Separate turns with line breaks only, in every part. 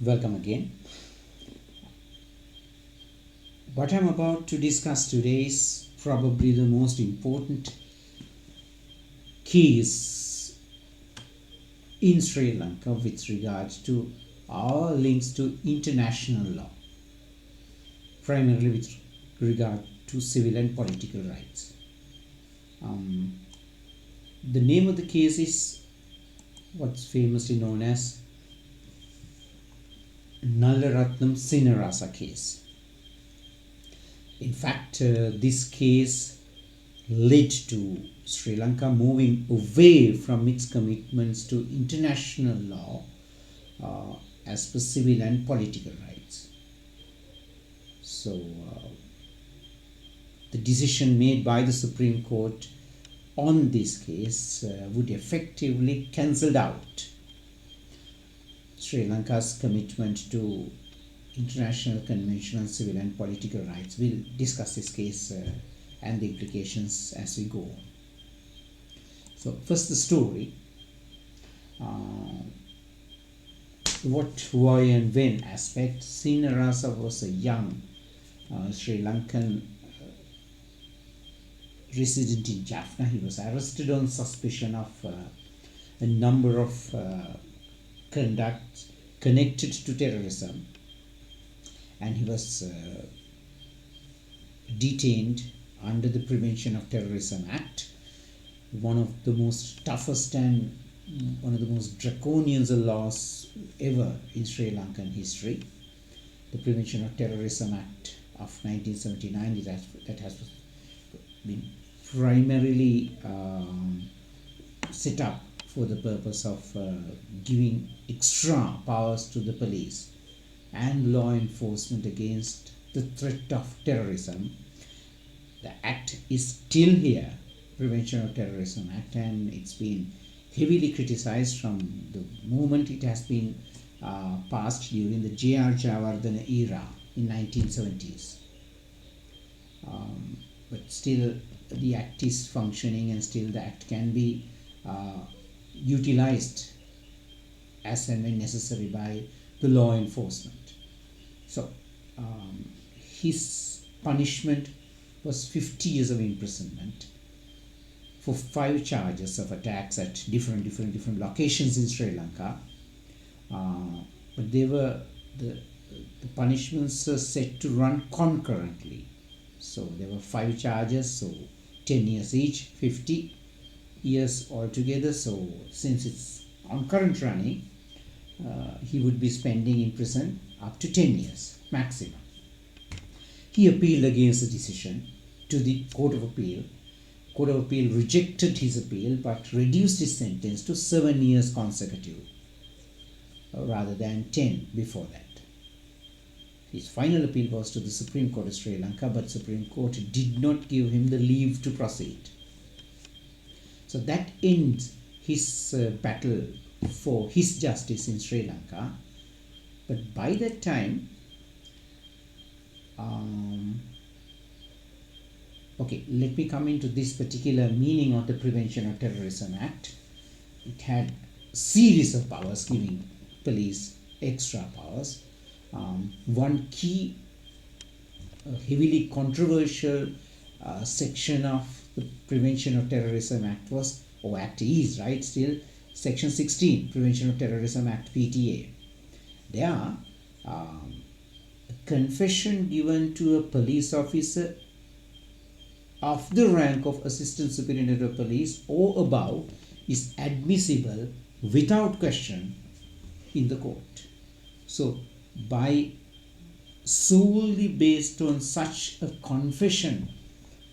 Welcome again. What I'm about to discuss today is probably the most important case in Sri Lanka with regards to our links to international law, primarily with regard to civil and political rights. The name of the case is what's famously known as Nalaratnam Sinnarasa case. In fact, this case led to Sri Lanka moving away from its commitments to international law as per civil and political rights. So, the decision made by the Supreme Court on this case would effectively cancel out Sri Lanka's commitment to International Convention on Civil and Political Rights. We'll discuss this case and the implications as we go on. So, first the story. What, why, and when aspect. Sinnarasa was a young Sri Lankan resident in Jaffna. He was arrested on suspicion of a number of conducts connected to terrorism, and he was detained under the Prevention of Terrorism Act, one of the most toughest and one of the most draconian laws ever in Sri Lankan history. The Prevention of Terrorism Act of 1979 that has been primarily set up for the purpose of giving extra powers to the police and law enforcement against the threat of terrorism. The act is still here, Prevention of Terrorism Act, and it's been heavily criticized from the moment it has been passed during the J.R. Jayawardena era in 1970s. But still the act is functioning, and still the act can be utilized as and when necessary by the law enforcement. So his punishment was 50 years of imprisonment for 5 charges of attacks at different locations in Sri Lanka. But they were the punishments are set to run concurrently. So there were 5 charges, so 10 years each, 50 years altogether. So since it's concurrent running, he would be spending in prison up to 10 years maximum. He appealed against the decision to the Court of Appeal. Court of Appeal rejected his appeal but reduced his sentence to 7 years consecutive rather than 10 before that. His final appeal was to the Supreme Court of Sri Lanka, but Supreme Court did not give him the leave to proceed. So that ends his battle for his justice in Sri Lanka. But by that time, okay, let me come into this particular meaning of the Prevention of Terrorism Act. It had a series of powers giving police extra powers. One key heavily controversial section of the Prevention of Terrorism Act was, or Act is, right, still, Section 16, Prevention of Terrorism Act, PTA. There, a confession given to a police officer of the rank of Assistant Superintendent of Police or above is admissible without question in the court. So, by solely based on such a confession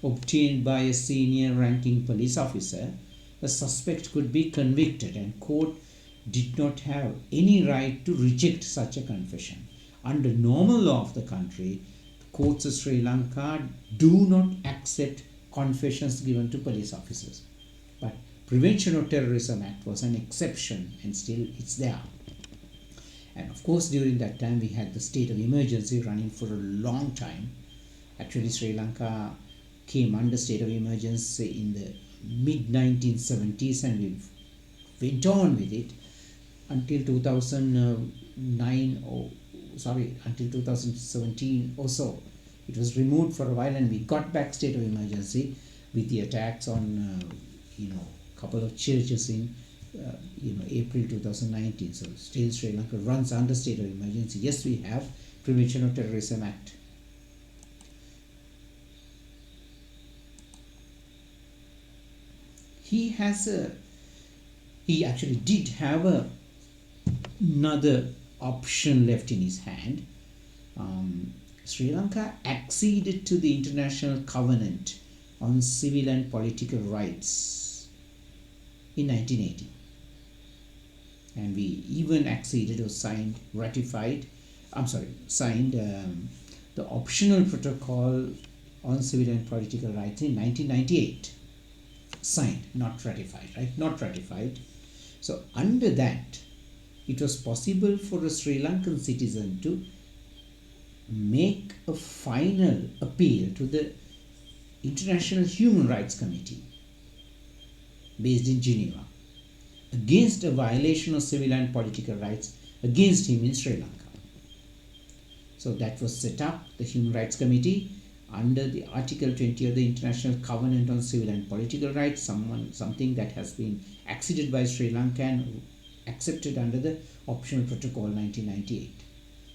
obtained by a senior ranking police officer, a suspect could be convicted, and court did not have any right to reject such a confession. Under normal law of the country, the courts of Sri Lanka do not accept confessions given to police officers. But Prevention of Terrorism Act was an exception, and still it's there. And of course, during that time, we had the state of emergency running for a long time. Actually, Sri Lanka came under state of emergency in the mid-1970s, and we went on with it until 2000, until 2017 or so. It was removed for a while, and we got back state of emergency with the attacks on couple of churches in April 2019. So still Sri Lanka runs under state of emergency. Yes, we have Prevention of Terrorism Act. He actually did have another option left in his hand. Sri Lanka acceded to the International Covenant on Civil and Political Rights in 1980. And we even acceded or signed the optional protocol on civil and political rights in 1998. Signed, not ratified, right? Not ratified. So under that, it was possible for a Sri Lankan citizen to make a final appeal to the International Human Rights Committee based in Geneva against a violation of civil and political rights against him in Sri Lanka. So that was set up, the Human Rights Committee, under the Article 20 of the International Covenant on Civil and Political Rights, something that has been acceded by Sri Lanka and accepted under the Optional Protocol 1998.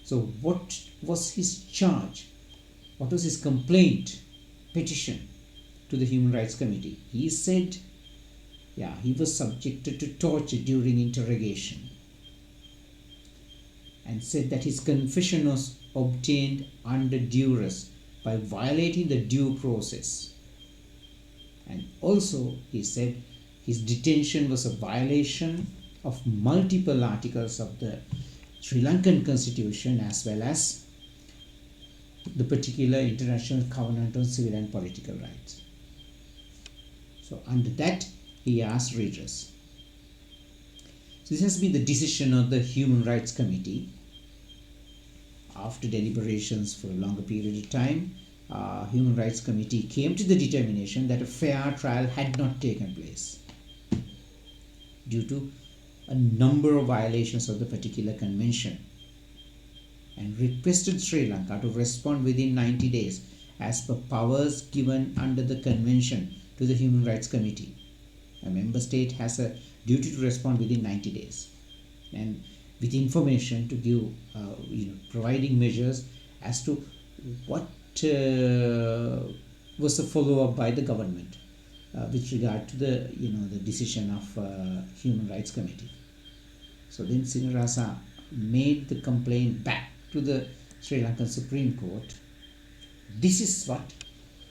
So what was his charge? What was his complaint, petition to the Human Rights Committee? He said, he was subjected to torture during interrogation, and said that his confession was obtained under duress by violating the due process. And also he said his detention was a violation of multiple articles of the Sri Lankan Constitution as well as the particular International Covenant on Civil and Political Rights. So under that he asked redress. So this has been the decision of the Human Rights Committee. After deliberations for a longer period of time, Human Rights Committee came to the determination that a fair trial had not taken place due to a number of violations of the particular convention, and requested Sri Lanka to respond within 90 days as per powers given under the convention to the Human Rights Committee. A member state has a duty to respond within 90 days and with information to give, providing measures as to what was the follow-up by the government with regard to the decision of Human Rights Committee. So then Sinnarasa made the complaint back to the Sri Lankan Supreme Court. This is what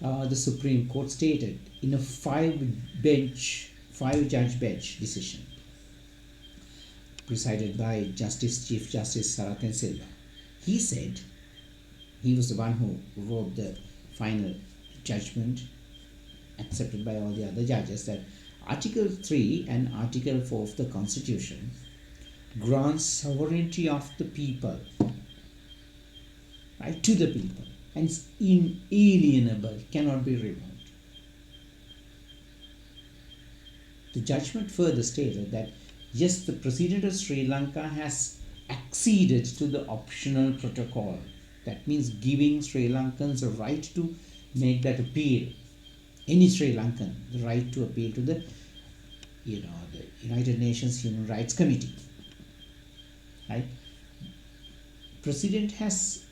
the Supreme Court stated in a five-judge bench decision presided by Chief Justice Sarathan Silva. He said, he was the one who wrote the final judgment accepted by all the other judges, that Article 3 and Article 4 of the Constitution grants sovereignty of the people, right, to the people, and it's inalienable, cannot be removed. The judgment further stated that yes, the President of Sri Lanka has acceded to the optional protocol. That means giving Sri Lankans a right to make that appeal. Any Sri Lankan, the right to appeal to the United Nations Human Rights Committee. Right? President has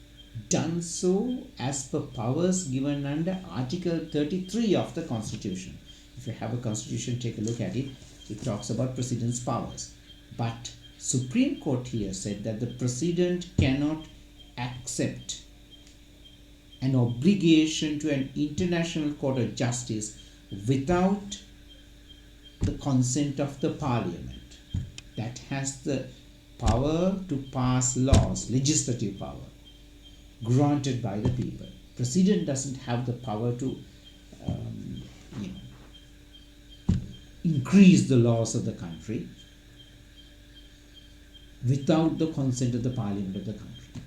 done so as per powers given under Article 33 of the Constitution. If you have a constitution, take a look at it. It talks about President's powers. But Supreme Court here said that the President cannot accept an obligation to an international court of justice without the consent of the Parliament that has the power to pass laws, legislative power, granted by the people. President doesn't have the power to increase the laws of the country without the consent of the Parliament of the country.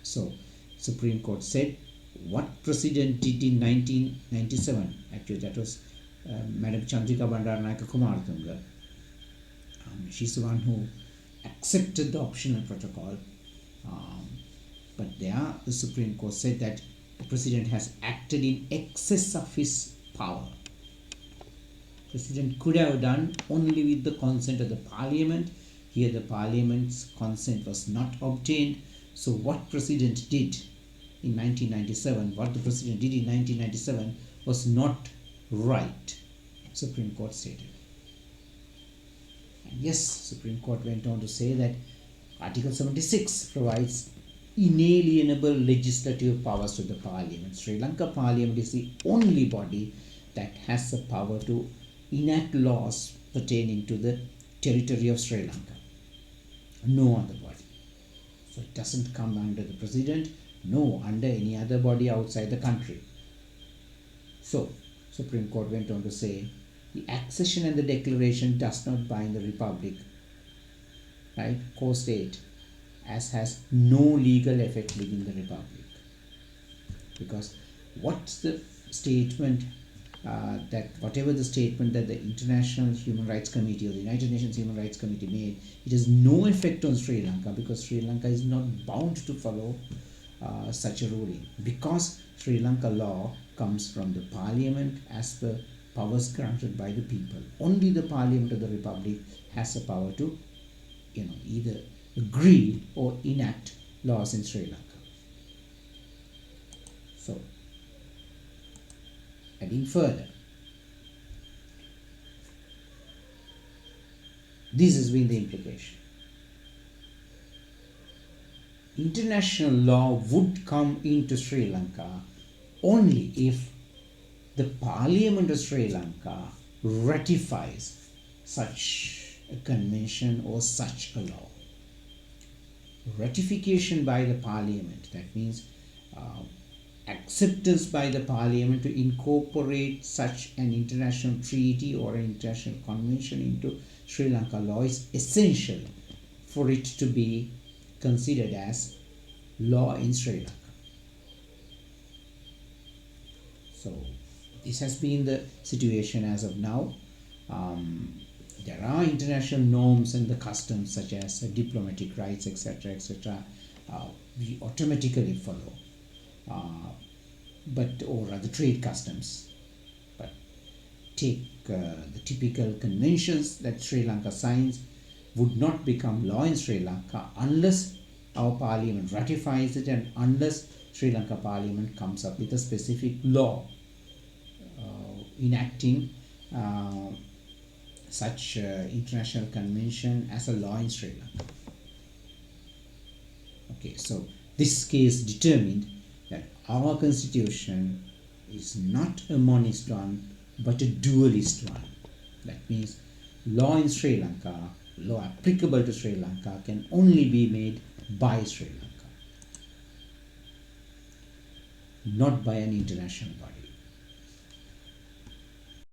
So Supreme Court said what President did in 1997, actually that was Madam Chandrika Bandaranaike Kumaratunga. She's the one who accepted the optional protocol. But there, the Supreme Court said that the President has acted in excess of his power. President could have done only with the consent of the Parliament. Here the Parliament's consent was not obtained. So what President did in 1997, what the President did in 1997 was not right, Supreme Court stated. And yes, Supreme Court went on to say that Article 76 provides inalienable legislative powers to the Parliament. Sri Lanka Parliament is the only body that has the power to enact laws pertaining to the territory of Sri Lanka. No other body. So it doesn't come under the President, no under any other body outside the country. So Supreme Court went on to say the accession and the declaration does not bind the Republic, right? Clause 8, as has no legal effect within the Republic. Because what's the statement that whatever the statement that the International Human Rights Committee or the United Nations Human Rights Committee made, it has no effect on Sri Lanka because Sri Lanka is not bound to follow such a ruling. Because Sri Lanka law comes from the Parliament as per powers granted by the people. Only the Parliament of the Republic has the power to, either agree or enact laws in Sri Lanka. So, adding further, this has been the implication. International law would come into Sri Lanka only if the Parliament of Sri Lanka ratifies such a convention or such a law. Ratification by the Parliament, that means acceptance by the Parliament to incorporate such an international treaty or an international convention into Sri Lanka law is essential for it to be considered as law in Sri Lanka. So this has been the situation as of now. There are international norms and the customs such as diplomatic rights, etc., etc. We automatically follow, or rather trade customs. But take the typical conventions that Sri Lanka signs would not become law in Sri Lanka unless our Parliament ratifies it and unless Sri Lanka Parliament comes up with a specific law enacting such international convention as a law in Sri Lanka. Okay, so this case determined that our constitution is not a monist one but a dualist one. That means law in Sri Lanka, law applicable to Sri Lanka, can only be made by Sri Lanka, not by an international body.